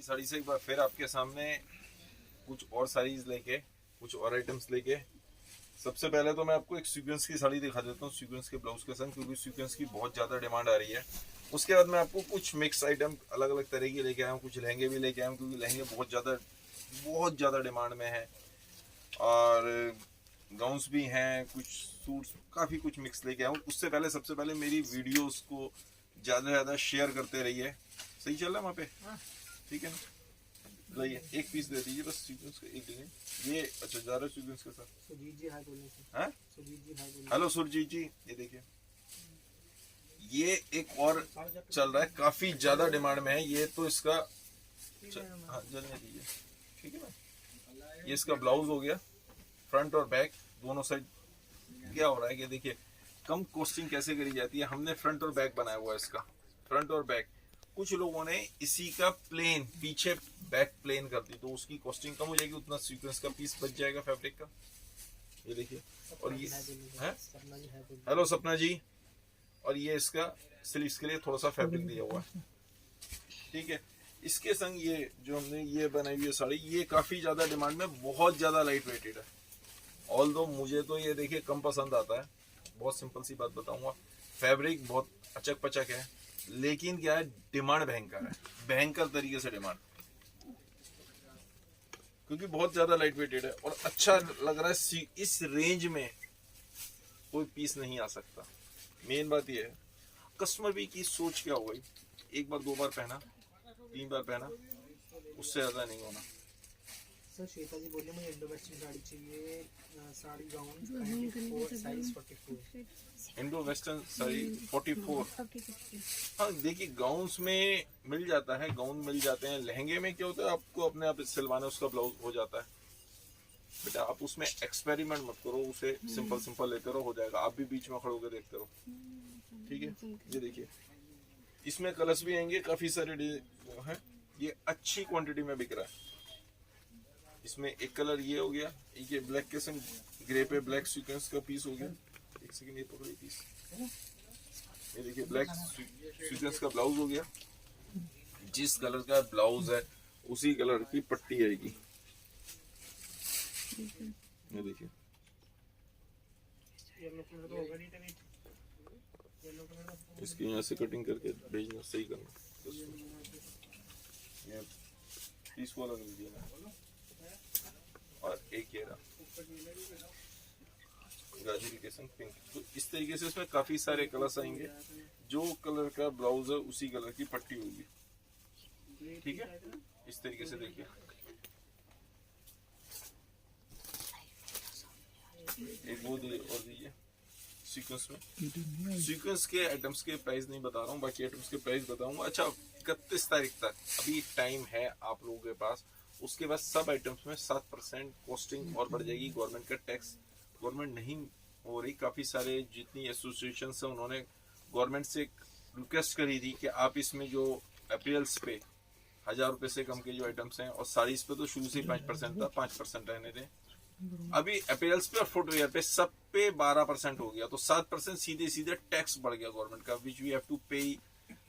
साड़ी से एक बार फिर आपके सामने कुछ और साड़ीज लेके, कुछ और आइटम्स लेके। सबसे पहले तो मैं आपको एक सीक्वेंस की साड़ी दिखा देता हूँ, सीक्वेंस के ब्लाउज के संग, क्योंकि सीक्वेंस की बहुत ज़्यादा डिमांड आ रही है। उसके बाद मैं आपको कुछ मिक्स आइटम अलग अलग तरह की लेके आया हूँ, कुछ लहंगे भी लेके आया हूँ, क्योंकि लहंगे बहुत ज़्यादा डिमांड में है, और गाउन्स भी हैं, कुछ सूट्स, काफ़ी कुछ मिक्स लेके आया हूँ। उससे पहले सबसे पहले मेरी वीडियोस को ज़्यादा से ज़्यादा शेयर करते रहिए। सही चल रहा है वहाँ पे? ठीक है ना? लाइए एक पीस दे दीजिए बस सीक्वेंस का, एक दीजिए ये। अच्छा जा रहा है सीक्वेंस के साथ। सुजीत जी हाय बोले हैं? सुजीत जी हाय बोले। हेलो सुरजीत जी, ये देखिए, ये एक और चल रहा है, काफी ज्यादा डिमांड में है ये तो। इसका हाँ जलने दीजिए, ठीक है ना। ये इसका ब्लाउज हो गया, फ्रंट और बैक दोनों साइड। क्या हो रहा है कि देखिए कम कॉस्टिंग कैसे करी जाती है। हमने फ्रंट और बैक बनाया हुआ है इसका, फ्रंट और बैक। कुछ लोगों ने इसी का प्लेन पीछे बैक प्लेन कर दी, तो उसकी कॉस्टिंग कम हो जाएगी, उतना सीक्वेंस का पीस बच जाएगा फैब्रिक का। ये देखिए, और ये है, हेलो सपना जी, और ये इसका स्लीव्स के लिए थोड़ा सा फैब्रिक दिया हुआ है, ठीक है। इसके संग ये जो हमने ये बनाई हुई है साड़ी, ये काफी ज्यादा डिमांड में, बहुत ज्यादा लाइट वेटेड है। ऑल्दो मुझे तो ये देखिए कम पसंद आता है, बहुत सिंपल सी बात बताऊंगा, फैब्रिक बहुत अचक पचक है, लेकिन क्या है, डिमांड भयंकर है, भयंकर तरीके से डिमांड, क्योंकि बहुत ज्यादा लाइट वेटेड है और अच्छा लग रहा है। इस रेंज में कोई पीस नहीं आ सकता। मेन बात ये है, कस्टमर भी की सोच क्या हो गई, एक बार दो बार पहना, तीन बार पहना, उससे ज्यादा नहीं होना। सर श्वेता जी बोले मुझे इंडो वेस्टर्न साड़ी चाहिए, sari gown size 44। Indo western sari 44। हाँ देखिए, गाउन्स में मिल जाता है, गाउन मिल जाते हैं। लहंगे में क्या होता है, आपको अपने आप सिलवाना, उसका ब्लाउज हो जाता है। बेटा आप उसमें एक्सपेरिमेंट मत करो, उसे सिंपल सिंपल लेते रहो, हो जाएगा। आप भी बीच में खड़े होकर देखते रहो, ठीक है। ये देखिए, इसमें कलर्स भी आएंगे, काफी सारे हैं, ये अच्छी क्वांटिटी में बिक रहा है। इसमें एक कलर ये हो गया, ये ब्लैक के संग ग्रे पे ब्लैक सीक्वेंस का पीस हो गया। एक सेकंड, ये पकड़िए पीस, ये देखिए ब्लैक सीक्वेंस का ब्लाउज हो गया। जिस कलर का ब्लाउज है उसी कलर की पट्टी आएगी, ये देखिए। इसकी यहाँ से कटिंग करके भेजना, सही करना, ये पीस वाला कर दिया। और एक ये रहा गाजरी के संग पिंक। तो इस तरीके से इसमें काफी सारे कलर्स आएंगे, जो कलर का ब्लाउज है उसी कलर की पट्टी होगी, ठीक है। इस तरीके से देखिए, एक वो और दीजिए सीक्वेंस में। सीक्वेंस के आइटम्स के प्राइस नहीं बता रहा हूँ, बाकी आइटम्स के प्राइस बताऊंगा। अच्छा 31 तारीख तक अभी टाइम है आप लोगों के पास। उसके बाद सब आइटम्स में 7% कॉस्टिंग और बढ़ जाएगी। गवर्नमेंट का टैक्स गवर्नमेंट नहीं हो रही, काफी सारे जितनी एसोसिएशन है उन्होंने गवर्नमेंट से रिक्वेस्ट करी थी कि आप इसमें जो अपीयर्स पे 1000 रुपए से कम के जो आइटम्स हैं, और साड़ीज पे तो शुरू से 5% था, 5% रहने दें। अभी अपीयर्स पे और फुटवेयर पे सब पे 12% हो गया, तो 7% सीधे सीधे टैक्स बढ़ गया गवर्नमेंट का, विच वी हैव टू पे,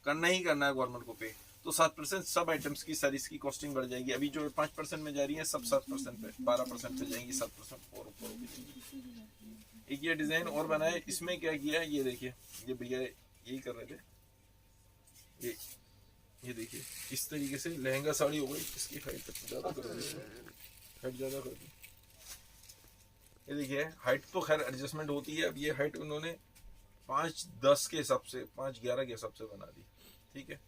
करना ही करना है गवर्नमेंट को पे। तो 7% सब आइटम्स की सारीज की कॉस्टिंग बढ़ जाएगी। अभी जो 5% में जा रही है सब 7% पे, 12% पे जाएंगी, 7% और ऊपर होगी। एक ये डिजाइन और बनाए, इसमें क्या किया है ये देखिए, ये भैया यही कर रहे थे, ये देखिए इस तरीके से लहंगा साड़ी हो गई। इसकी हाइट ज्यादा कर दी, हाइट ज्यादा कर दी। ये देखिए हाइट तो खैर एडजस्टमेंट होती है, अब ये हाइट उन्होंने 5-10 के हिसाब से, 5-11 के हिसाब से बना दी, ठीक है,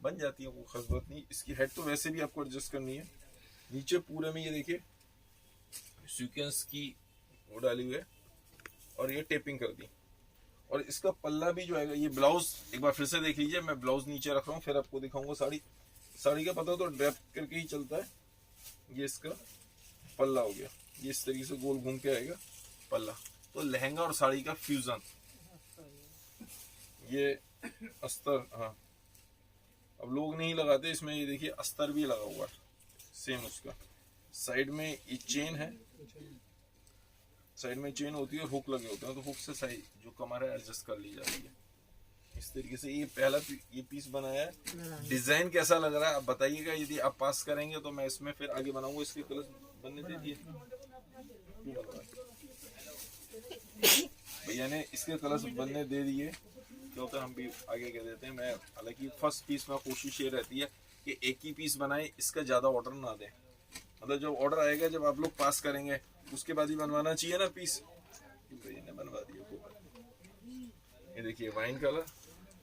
बन जाती है, वो खास बात नहीं। इसकी हाइट तो वैसे भी आपको एडजस्ट करनी है। नीचे पूरे में ये देखिए सीक्वेंस की वो डाली हुई है, और ये टेपिंग कर दी। और इसका पल्ला भी जो है, ये ब्लाउज एक बार फिर से देख लीजिए, मैं ब्लाउज नीचे रख रहा हूँ, फिर आपको दिखाऊंगा साड़ी। साड़ी का पता तो ड्रैप करके ही चलता है। ये इसका पल्ला हो गया, ये इस तरीके से गोल घूम के आएगा पल्ला। तो लहंगा और साड़ी का फ्यूजन, ये अस्तर, हाँ अब लोग नहीं लगाते इसमें, ये देखिए अस्तर भी लगा हुआ है सेम उसका। साइड में ये चेन है, साइड में चेन होती है, हुक लगे होते हैं, तो हुक से साइड जो कमर है एडजस्ट कर ली जाती है, इस तरीके से ये पहला ये पीस बनाया है। डिजाइन कैसा लग रहा है आप बताइएगा, यदि आप पास करेंगे तो मैं इसमें फिर आगे बनाऊंगा। इसके कलर बनने दीजिए, क्यों बन रहा है भैया ने इसके कलर्स बनने दे दिए, क्या होता है हम भी आगे कह देते हैं। मैं हालांकि फर्स्ट पीस में कोशिश ये रहती है कि एक ही पीस बनाए, इसका ज्यादा ऑर्डर ना दें। मतलब जब ऑर्डर आएगा, जब आप लोग पास करेंगे उसके बाद ही बनवाना चाहिए ना पीस। भैया ने बनवा दिया। ये देखिए वाइन कलर,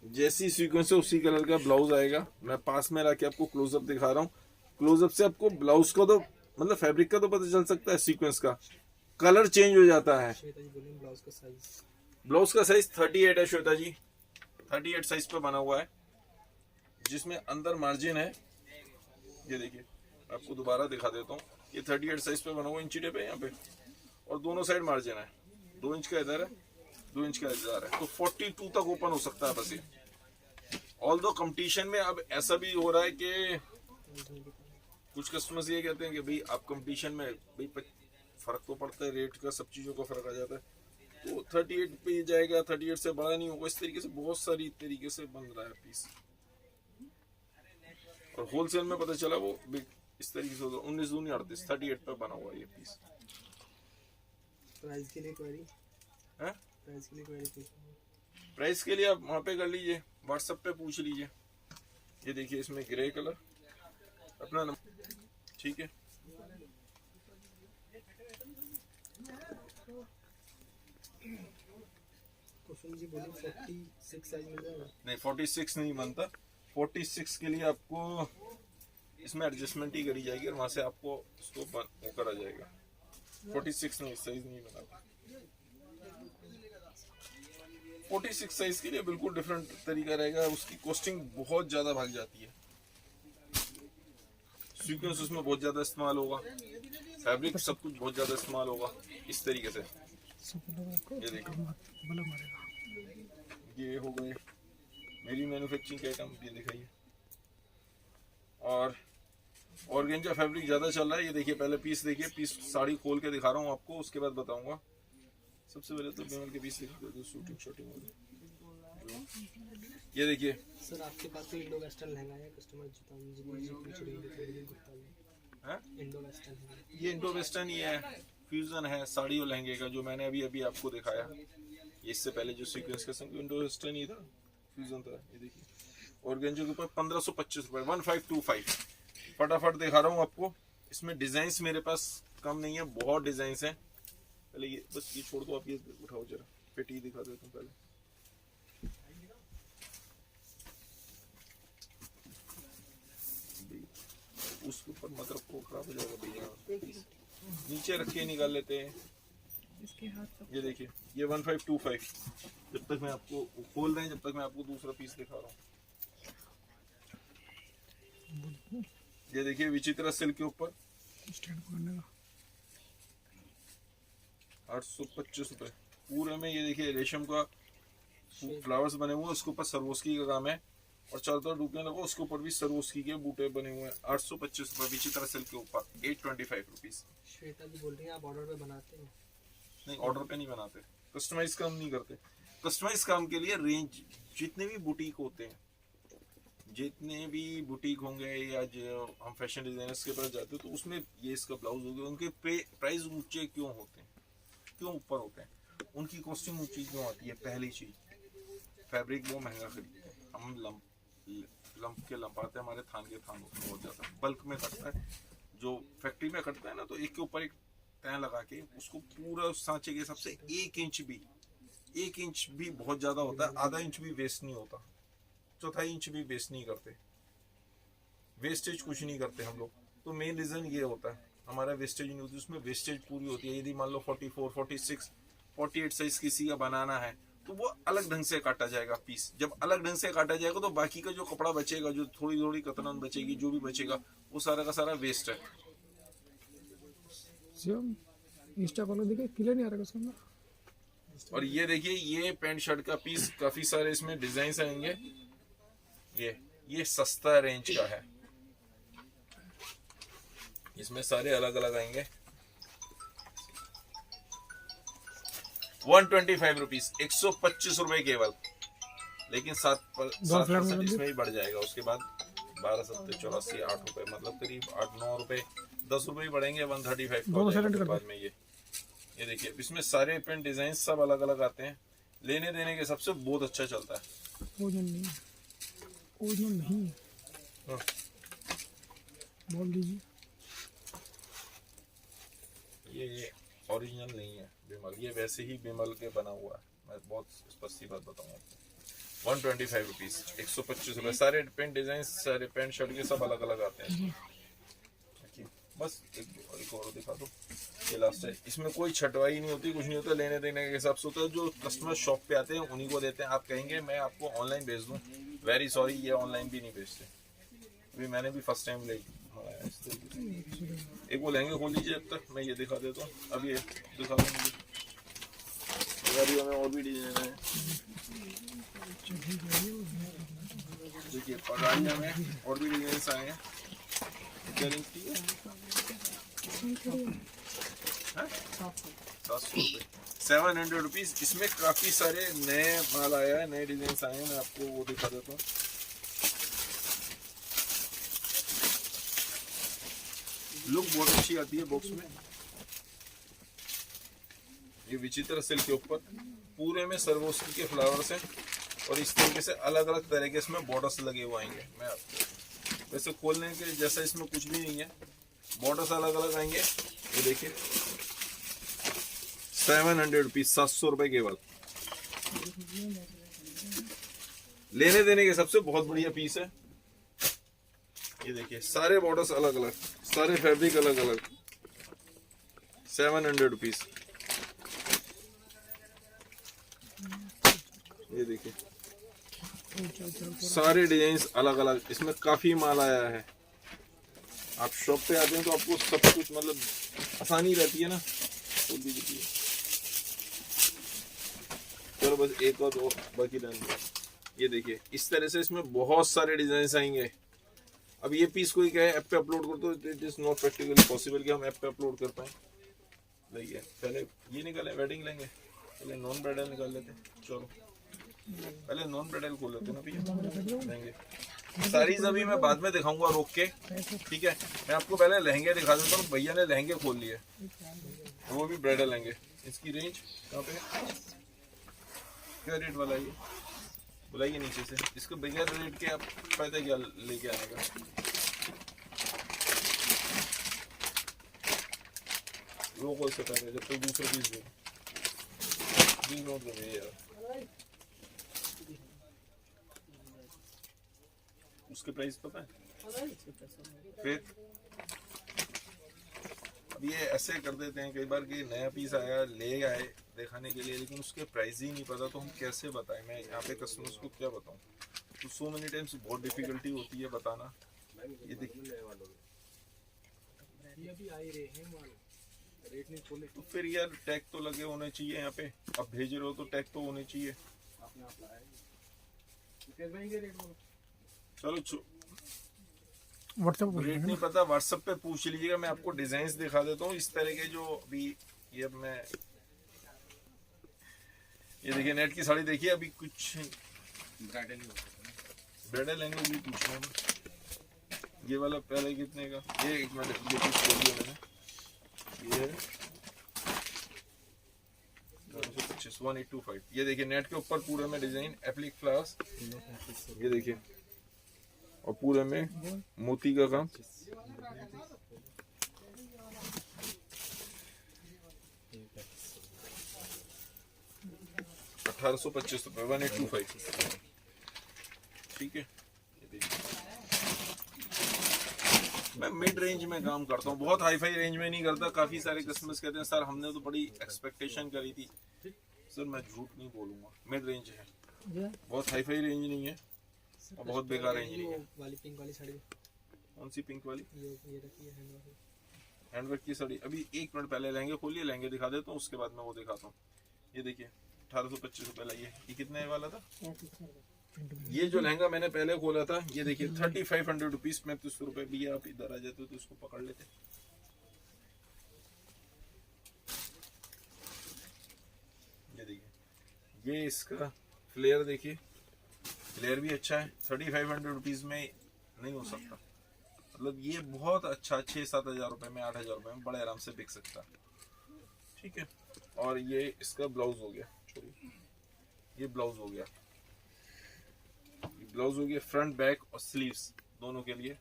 जैसी सीक्वेंस है उसी कलर का ब्लाउज आएगा। मैं पास में रख के आपको क्लोजअप दिखा रहा हूँ। क्लोजअप से आपको ब्लाउज का तो मतलब फैब्रिक का तो पता चल सकता है, सीक्वेंस का कलर चेंज हो जाता है। ब्लाउज का साइज 38 है श्वेता जी, 38 साइज पे बना हुआ है, जिसमें अंदर मार्जिन है। ये देखिए आपको दोबारा दिखा देता हूँ, ये 38 साइज पे बना हुआ इंची टेप है यहाँ पे, और दोनों साइड मार्जिन है। 2 इंच का इधर है, 2 इंच का इधर है, तो 42 तक ओपन हो सकता है बस ये। ऑल दो कंपटीशन में अब ऐसा भी हो रहा है कि कुछ कस्टमर्स ये कहते हैं कि भाई आप कंपटीशन में भाई फर्क तो पड़ता है, रेट का सब चीजों का फर्क आ जाता है, तो 38 पे जाएगा, 38 से बड़ा नहीं होगा। इस तरीके से बहुत सारी तरीके से बन रहा है पीस, और होलसेल में पता चला वो इस तरीके से 19 दूनी 38 38 पे बना हुआ ये पीस। प्राइस के लिए क्वेरी है, प्राइस के लिए क्वेरी, प्राइस के लिए आप वहाँ पे कर लीजिए, व्हाट्सएप पे पूछ लीजिए। ये देखिए इसमें ग्रे कलर अपना नंबर, ठीक है। कुसुम जी बोली 46 साइज मिल जाएगा? नहीं 46 नहीं बनता, 46 के लिए आपको इसमें एडजस्टमेंट ही करी जाएगी और वहां से आपको इसको वो करा जाएगा। 46 नहीं, साइज नहीं बना। 46 साइज के लिए बिल्कुल डिफरेंट तरीका रहेगा, उसकी कॉस्टिंग बहुत ज्यादा भाग जाती है। सीक्वेंस उसमें बहुत ज्यादा इस्तेमाल होगा, फैब्रिक सब कुछ बहुत ज्यादा इस्तेमाल होगा इस तरीके से। ये देखिए ये हो गए मेरी मैन्युफैक्चरिंग के आइटम, ये दिखाइए। और ऑर्गेंजा फैब्रिक ज्यादा चल रहा है। ये देखिए पहले पीस देखिए, पीस साड़ी खोल के दिखा रहा हूँ आपको, उसके बाद बताऊंगा। सबसे पहले तो बेमल के पीस दिखा दो, शूटिंग शूटिंग वाले। ये देखिए सर आपके पास तो इंडो वेस्टर्न लहंगा है, कस्टमर इंडो वेस्टर्न है। ये इंडो वेस्टर्न ही है, फ्यूजन है साड़ी और लहंगे का, जो मैंने अभी आपको दिखाया। इससे पहले जो सीक्वेंस का संग इंडो वेस्टर्न ही था, फ्यूजन था। ये देखिए ऑर्गेंजा के ऊपर 1525 रुपए, 1525। फटाफट दिखा रहा हूँ आपको। इसमें डिजाइन्स मेरे पास कम नहीं है, बहुत डिजाइन्स हैं। पहले ये बस ये छोड़ दो, आप ये उठाओ जरा, पेटी दिखा देता हूँ पहले। उसके ऊपर मत रखो, खराब हो जाएगा भैया, नीचे रख के निकाल लेते हैं। ये देखिए ये 1525। जब तक मैं आपको खोल रहे हैं, जब तक मैं आपको दूसरा पीस दिखा रहा हूँ। ये देखिए विचित्रा सिल्क के ऊपर 825 रुपए पूरे में। ये देखिए रेशम का फ्लावर्स बने हुए हैं, उसके ऊपर सरवोस्की का काम है, और चारों तरफ डूबियां लगो, उसके ऊपर भी सरवोस्की के बूटे बने हुए हैं। 825 रुपए विचित्रा सिल्क के ऊपर, 825 रुपीज। श्वेता जी बोल रही हैं आप ऑर्डर पे बनाते हैं? नहीं, ऑर्डर पे नहीं बनाते, कस्टमाइज काम नहीं करते। कस्टमाइज काम के लिए रेंज, जितने भी बुटीक होते हैं, जितने भी बुटीक होंगे या जो हम फैशन डिजाइनर्स के पास जाते हैं, तो उसमें ये इसका ब्लाउज हो गया, उनके प्राइस ऊंचे क्यों होते हैं, क्यों ऊपर होते हैं, उनकी कॉस्टिंग ऊंची क्यों आती है? पहली चीज फैब्रिक वो महंगा खरीदते हैं, हम लंप के लंपाते हैं, हमारे थान के थान होते हैं, बहुत ज्यादा बल्क में कटता है। जो फैक्ट्री में कटता है ना, तो एक के ऊपर एक तय लगा के उसको पूरा उस सांचे के हिसाब से 1 इंच भी बहुत ज्यादा होता है, आधा इंच भी वेस्ट नहीं होता, चौथाई इंच भी वेस्ट नहीं करते, वेस्टेज कुछ नहीं करते हम लोग। तो मेन रीजन ये होता है, हमारा वेस्टेज नहीं होती, उसमें वेस्टेज पूरी होती है। यदि मान लो 44, 46, 48 साइज किसी का बनाना है, तो वो अलग ढंग से काटा जाएगा पीस। जब अलग ढंग से काटा जाएगा तो बाकी का जो कपड़ा बचेगा, जो थोड़ी थोड़ी कतरन बचेगी, जो भी बचेगा, वो सारा का सारा वेस्ट है। इंस्टा फॉलो देखिए, क्लियर नहीं आ रहा उसके अंदर। और ये देखिए ये पैंट शर्ट का पीस, काफी सारे इसमें डिजाइन आएंगे। ये सस्ता रेंज का है, इसमें सारे अलग अलग आएंगे। 125 रुपीज, 125 रुपए केवल। लेकिन 7% इसमें ही बढ़ जाएगा। उसके बाद 12 सत्ते 84 8 रुपए, मतलब करीब 8-9 रुपए 10 रुपए ही बढ़ेंगे। 135 का हो जाएगा बाद में। ये देखिए इसमें सारे पेन डिजाइन सब अलग अलग आते हैं। लेने देने के सबसे बहुत अच्छा चलता है। ओरिजिनल नहीं हाँ। बोल दीजिए। ये ओरिजिनल नहीं है बिमल, ये वैसे ही बिमल के बना हुआ है। मैं बहुत स्पष्ट सी बात बताऊँ आपको। 125 रुपीज, 125 रुपए। सारे पेंट डिजाइन सारे पेंट शर्ट के सब अलग अलग आते हैं। देखिए बस एक और दिखा दो, ये लास्ट है। इसमें कोई छटवाई नहीं होती, कुछ नहीं होता, लेने देने के हिसाब से होता है। जो कस्टमर शॉप पे आते हैं उन्हीं को देते हैं। आप कहेंगे मैं आपको ऑनलाइन भेज दूं, वेरी सॉरी, ये ऑनलाइन भी नहीं भेजते। अभी मैंने भी फर्स्ट टाइम मंगाया इस तरीके से। एक वो लहंगे खोल लीजिए अब तक, मैं ये दिखा देता हूँ। अब ये दिखा दूँ मुझे, में और भी डिजाइन है। देखिए पगाड़िया में और भी डिजाइन आए हैं। क्या रेंज की है? 700 रुपीज। इसमें काफी सारे नए माल आया है, नए डिजाइन आए हैं। मैं आपको वो दिखा देता हूँ। लुक बहुत अच्छी आती है बॉक्स में। ये विचित्र सिल्क के ऊपर पूरे में सर्वोस्की के फ्लावर्स हैं और इस तरीके से अलग अलग तरह के इसमें बॉर्डर्स लगे हुए आएंगे। मैं आपको वैसे खोलने के जैसा इसमें कुछ भी नहीं है, बॉर्डर्स अलग अलग आएंगे। ये देखिए 700 रुपीज, 700 रुपए केवल। लेने देने के सबसे बहुत बढ़िया पीस है। ये देखिए सारे बॉर्डर्स अलग अलग, सारे फैब्रिक अलग अलग। 700 रुपीज। ये देखिए सारे डिजाइन अलग अलग, इसमें काफी माल आया है। आप शॉप पे आते हैं तो आपको सब कुछ मतलब आसानी रहती है ना। तो दीजिए चलो बस एक और दो बाकी रहने। ये देखिए इस तरह से इसमें बहुत सारे डिजाइन आएंगे। अब ये पीस कोई कहे ऐप पे अपलोड कर दो, it is not practically possible कि हम ऐप पे अपलोड कर पाए। देखिए पहले ये निकाले वेडिंग लेंगे, पहले नॉन ब्राइडल निकाल लेते। चलो पहले नॉन ब्राइडल खोल लेते ना भैया, लहंगे। सारीज अभी मैं बाद में दिखाऊंगा रोक के, ठीक है। मैं आपको पहले लहंगे दिखा देता हूँ। भैया ने लहंगे खोल लिए, वो भी ब्राइडल लहंगे। इसकी रेंज कहाँ पे, क्या रेट वाला ये बुलाइए नीचे से। इसको बगैर रेट के आप फायदा क्या लेके आने का। रोको इससे पहले जब तक दूसरा पीस दो यार। उसके प्राइस पता है फिर। अब ये ऐसे कर देते हैं कई बार कि नया पीस आया ले आए दिखाने के लिए, लेकिन उसके प्राइस ही नहीं पता, तो हम कैसे बताएं। मैं यहाँ पे कस्टमर्स को क्या बताऊं। तो सो मेनी टाइम्स बहुत डिफिकल्टी होती है बताना। ये देखिए तो फिर यार टैग तो लगे होने चाहिए यहाँ पे। अब भेज रहे हो तो टैग तो होने चाहिए। चलो व्हाट्सएप रेट नहीं पता, व्हाट्सएप पे पूछ लीजिएगा। मैं आपको डिजाइन दिखा देता हूँ इस तरह के जो अभी ये मैं ये देखिए नेट की साड़ी देखिए। अभी कुछ ब्राइडल लेंगे भी पूछना है। ये वाला पहले कितने का, ये एक मिनट ये पीस खोल दिया मैंने। ये 1825। ये देखिए नेट के ऊपर पूरे में डिजाइन एप्लिक फ्लावर्स। ये देखिए और पूरे में मोती का काम। ₹1825, 1825। ठीक है। मैं मिड रेंज में काम करता हूँ, बहुत हाई फाई रेंज में नहीं करता। काफी सारे कस्टमर्स कहते हैं सर हमने तो बड़ी एक्सपेक्टेशन करी थी। सर मैं झूठ नहीं बोलूंगा, मिड रेंज है, बहुत हाई फाई रेंज नहीं है और बहुत बेकार रेंज नहीं है। वाली पिंक वाली साड़ी कौन सी पिंक वाली? ये रखी है हैंडवर्क की साड़ी। अभी एक मिनट पहले लहंगे खोलिए, लहंगे दिखा देता हूँ, उसके बाद मैं वो दिखाता हूँ। ये देखिए 1825 वाला। ये कितने वाला था? ये जो लहंगा मैंने पहले खोला था ये देखिए 3500 रुपीज, 3500 रुपए। भी आप इधर आ जाते तो इसको पकड़ लेते। ये देखिए ये इसका फ्लेयर देखिए, फ्लेयर भी अच्छा है, 3500 रुपीज में नहीं हो सकता। मतलब ये बहुत अच्छा 6-7 हजार रुपए में, 8 हजार रुपए में बड़े आराम से बिक सकता है। ठीक है, और ये इसका ब्लाउज हो गया, छोड़िए, ये ब्लाउज हो गया, ये ब्लाउज हो गया फ्रंट बैक और स्लीव्स दोनों के लिए।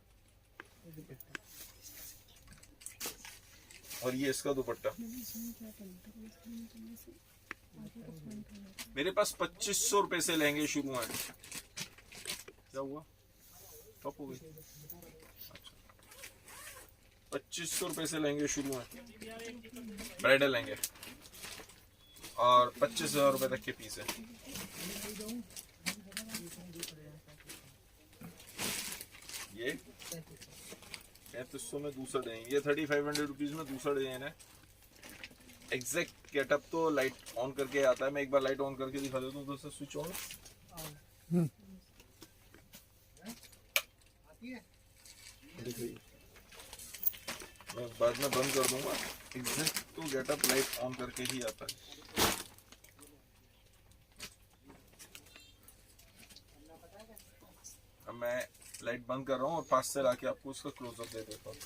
और ये इसका दुपट्टा। मेरे पास 2500 रुपए से लहंगे शुरू हैं। क्या हुआ, टॉप हो गई? अच्छा, 2500 रुपए से लहंगे शुरू हैं, ब्राइडल लहंगे, और 25,000 रुपए तक के पीस है। ये 3500 में दूसरा डिजाइन, ये 3500 रुपीज में दूसरा डिजाइन है। एग्जैक्ट गेटअप तो लाइट ऑन करके आता है, मैं एक बार लाइट ऑन करके दिखा देता हूँ। दोस्तों स्विच ऑन, देखिए मैं बाद में बंद कर दूंगा। एग्जैक्ट तो गेटअप लाइट ऑन करके ही आता है। अब मैं लाइट बंद कर रहा हूँ और पास से लाके आपको उसका क्लोजअप दे देता हूँ।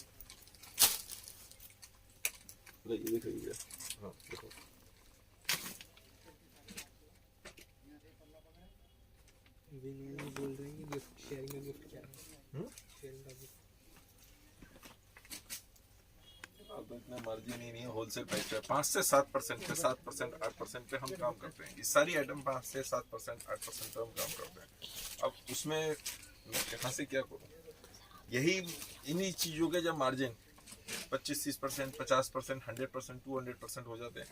देखिए, हाँ देखो, बोल रहे हैं गिफ्ट शेयरिंग का गिफ्ट क्या है? शेयरिंग का गिफ्ट अब तो इतना मार्जिन ही नहीं है, होलसेल प्राइस पे 5 से 7% पे, 7% 8% पे हम काम करते हैं। ये सारी आइटम 5 से 7% 8% पे हम काम करते हैं। अब उसमें मैं कहाँ से क्या करूँ? यही इन्हीं चीज़ों के जब मार्जिन 25-30%, 50%, 100%, 200% हो जाते हैं,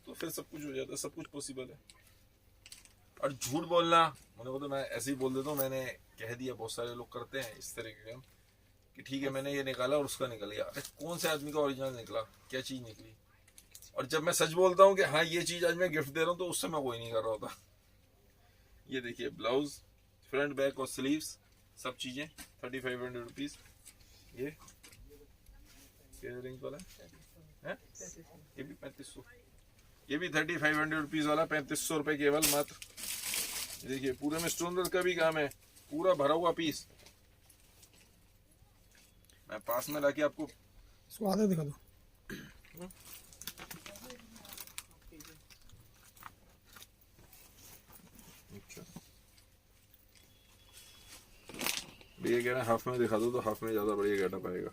तो फिर सब कुछ हो जाता है, सब कुछ पॉसिबल है। और झूठ बोलना, मुझे को तो मैं ऐसे ही बोल देता हूँ, मैंने कह दिया, बहुत सारे लोग करते हैं इस तरीके के कि ठीक है मैंने ये निकाला और उसका निकल गया। अरे कौन से आदमी का ओरिजिनल निकला, क्या चीज़ निकली? और जब मैं सच बोलता हूँ कि हाँ ये चीज़ आज मैं गिफ्ट दे रहा हूँ, तो उससे मैं कोई नहीं कर रहा होता। ये देखिए ब्लाउज, फ्रंट बैक और स्लीव्स सब चीज़ें 3500 रुपीज़। ये रेंज वाला है, ये भी 3500, ये भी 3500 रुपीज़ वाला 3500 रुपये केवल मात्र। देखिए पूरे में स्टोन वर्क का भी काम है, पूरा भरा हुआ पीस। मैं पास में लाके आपको इसको आधा दिखा दो। भैया कह रहे हैं हाफ में दिखा दो, तो हाफ में ज़्यादा बढ़िया गेटअप आएगा।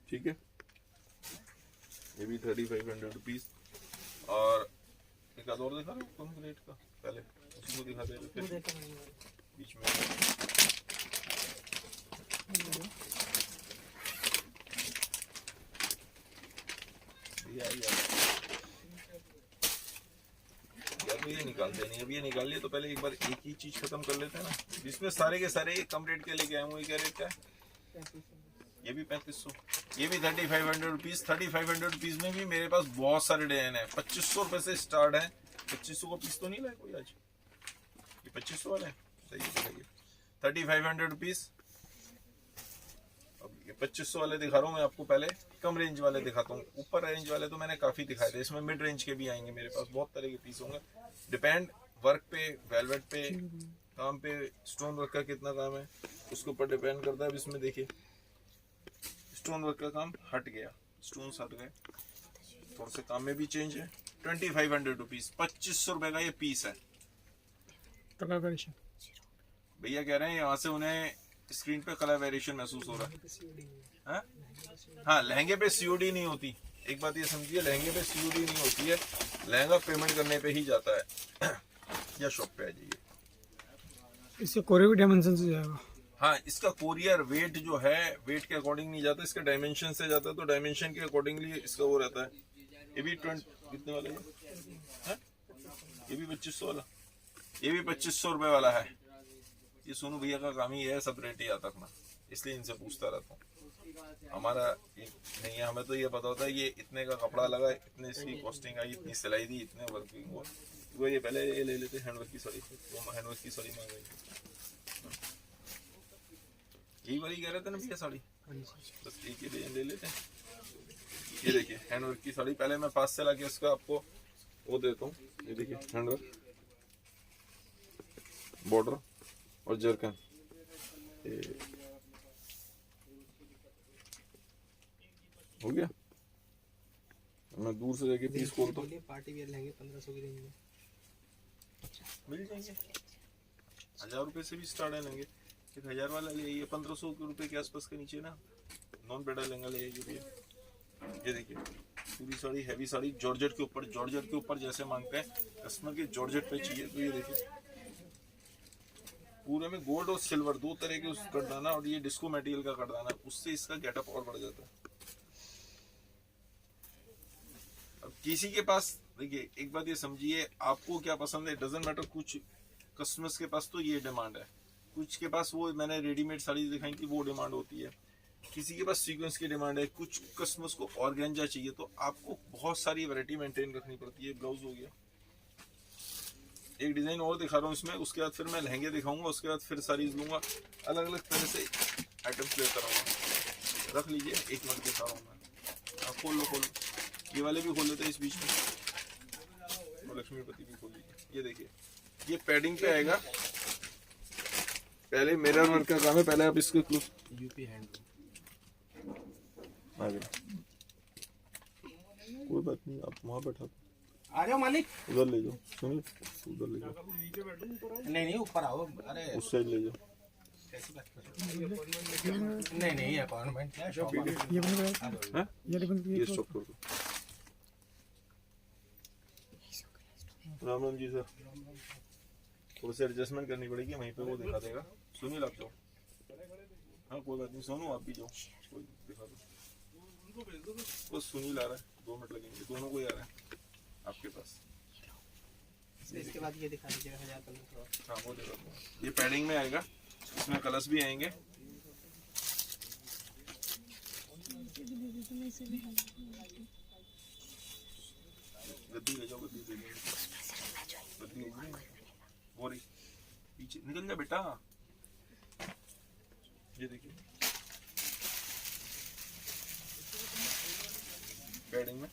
ठीक है, ये भी 3500 रुपीज़। और एक आध और दिखा दो कंप्लीट का, पहले उसी को दिखा दे रहे बीच में। यार तो ये निकालते नहीं, अब ये निकाल लिए तो पहले एक बार एक ही चीज खत्म कर लेते हैं ना। जिसमें सारे के सारे कम रेट के लेके आए हुए, क्या रेट का है? ये भी 3500, ये भी 3500 रुपीज़। 3500 रुपीज़ में भी मेरे पास बहुत सारे डिजाइन है। 2500 रुपये से स्टार्ट है। 2500 का पीस तो नहीं लाए कोई आज? ये 2500 वाले हैं, सही है। 3500 रुपीज़। अब ये 2500 वाले दिखा रहा हूँ मैं आपको, पहले कम रेंज वाले दिखाता हूँ। ऊपर रेंज वाले तो मैंने काफ़ी दिखाए थे, इसमें मिड रेंज के भी आएंगे मेरे पास। बहुत तरह के पीस होंगे, डिपेंड वर्क पे, वेलवेट पे, काम पे, स्टोन वर्क का कितना काम है उसके ऊपर डिपेंड करता है। अब इसमें देखिए स्टोन वर्क का काम हट गया, स्टोन हट गए, थोड़ा सा काम में भी चेंज है। 2500 रुपीज़, 2500 रुपये का ये पीस है। भैया कह रहे हैं यहाँ से उन्हें स्क्रीन पे कलर वेरिएशन महसूस हो रहा है। हाँ, लहंगे पे सीओडी नहीं होती, एक बात ये समझिए, लहंगे पे सीओडी नहीं होती है, लहंगा पेमेंट करने पे ही जाता है। या शॉप पे आ जाइए। इससे कोरियर भी डायमेंशन से जाएगा। हाँ, इसका कोरियर वेट जो है, वेट के अकॉर्डिंग नहीं जाता, इसका डायमेंशन से जाता है, तो डायमेंशन के अकॉर्डिंगली इसका वो रहता है। ये भी 20 कितने वाला है? ये भी 2500 वाला, ये भी 2500 रुपये वाला है। ये सोनू भैया का काम ही है सब रेट याद रखना, इसलिए इनसे पूछता रहता हूँ। हमारा ये नहीं है, हमें तो ये पता होता है ये इतने का कपड़ा लगा, इतने इसकी कॉस्टिंग आई, इतनी सिलाई दी, इतने वर्किंग हुआ। वो ये पहले ये ले लेते हैंडवर्क की साड़ी, हैंडवर्क की साड़ी मंगाई। यही वाली कह रहे थे ना भैया साड़ी, हाँ जी। बस एक ही डिजाइन ले लेते हैं। ये देखिए हैंडवर्क की साड़ी, पहले मैं पास से लाके इसका आपको वो देता हूँ। ये देखिए हैंडवर्क, बॉर्डर और जरकन। हो गया। मैं दूर से जाके पीस खोलता हूँ, पार्टी वेयर लहंगे 1500 की रेंज में मिल जाएंगे। 1000 रुपए से भी स्टार्ट है लहंगे। एक 1000 वाला ले आइए, 1500 रुपए के आसपास के नीचे ना नॉन बेडा लहंगा ले आइए भैया। ये देखिए पूरी साड़ी हैवी साड़ी, जॉर्जेट के ऊपर, जॉर्जेट के ऊपर जैसे मांगते हैं कस्टमर के, जॉर्जेट पे चाहिए तो ये देखिए पूरे में गोल्ड और सिल्वर दो तरह के उस कटदाना, और ये डिस्को मटेरियल का कटदाना, उससे इसका गेटअप और बढ़ जाता है। अब किसी के पास देखिए एक बात ये समझिए, आपको क्या पसंद है डजंट मैटर। कुछ कस्टमर्स के पास तो ये डिमांड है, कुछ के पास वो मैंने रेडीमेड साड़ी दिखाई थी वो डिमांड होती है, किसी के पास सीक्वेंस की डिमांड है, कुछ कस्टमर्स को ऑर्गेन्जा चाहिए। तो आपको बहुत सारी वैरायटी मेंटेन रखनी पड़ती है। ब्लाउज हो गया, एक डिजाइन और दिखा रहा हूँ इसमें, उसके बाद फिर मैं लहंगे दिखाऊंगा, उसके बाद फिर साड़ीज लूंगा, अलग अलग तरह से आइटम्स लेकर आऊंगा। रख लीजिए, एक मिनट दिखा रहा हूँ मैं। आप खोल लो, ये वाले भी खोल लेते हैं इस बीच में, और लक्ष्मीपति भी खोल लीजिए। ये देखिए ये पैडिंग पे आएगा, पहले मिरर वर्क का काम है, पहले आप इसके यूपी हैंड आ गया। कोई बात नहीं, आप वहाँ बैठा आ जाओ मालिक। उधर ले जाओ, सुनिए उधर ले जाओ, नहीं ऊपर आओ। अरे उस साइड ले जाओ। कैसी बात कर रहे हो? नहीं अपॉइंटमेंट क्या शॉप ये बंद करो, हैं? ये बंद ये करो। स्टॉप कर दो। राम राम जी सर, थोड़ी सी एडजस्टमेंट करनी पड़ेगी, वहीं पे वो दिखा देगा। सुनिए आप जाओ। हाँ कोई बात नहीं, सोनू आप भी जाओ, कोई दिखा दो। बस सुनील आ रहा है, 2 मिनट लगेंगे, दोनों को ही आ रहा है आपके पास। इसके बाद ये दिखा दीजिएगा 1000 हाँ वो दिखा दो। ये पैडिंग में आएगा, इसमें कलर्स भी आएंगे। गद्दी ले जाओ, गद्दी ले जाओ, गद्दी ले जाओ। वो रही पीछे, निकल जा बेटा। ये देखिए पैडिंग में